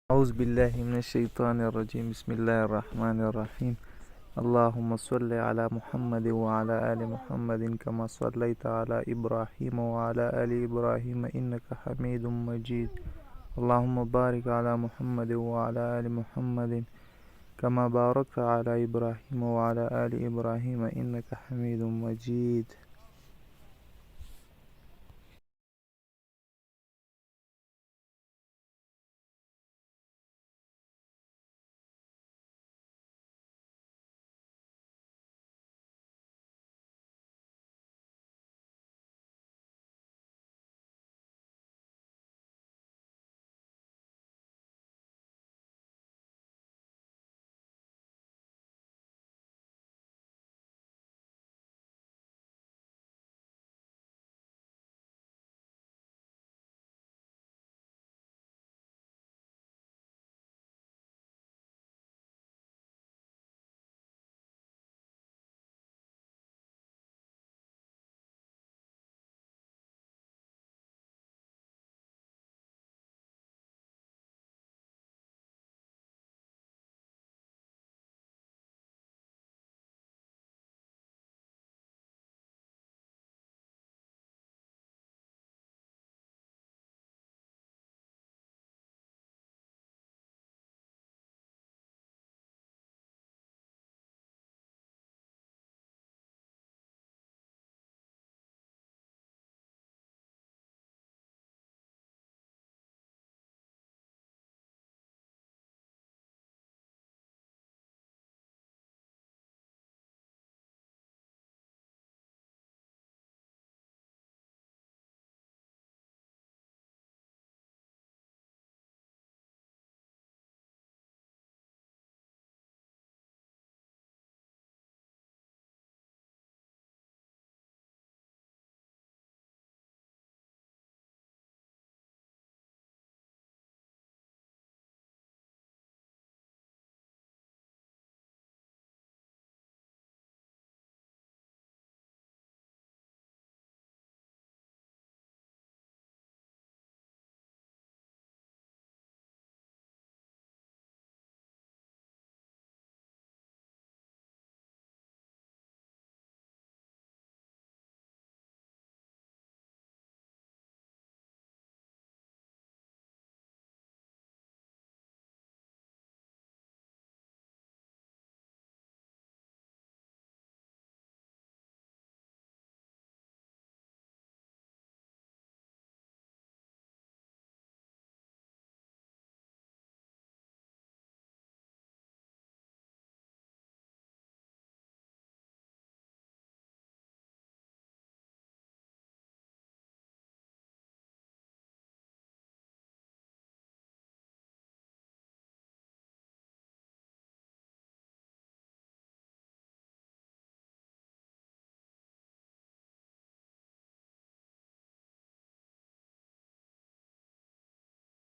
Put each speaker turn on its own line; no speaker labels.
أعوذ بالله من الشيطان الرجيم. بسم الله الرحمن الرحيم. اللهم صل على محمد وعلى آل محمد كما صليت على إبراهيم وعلى آل إبراهيم إنك حميد مجيد. اللهم بارك على محمد وعلى آل محمد كما باركت على إبراهيم وعلى آل إبراهيم إنك حميد مجيد.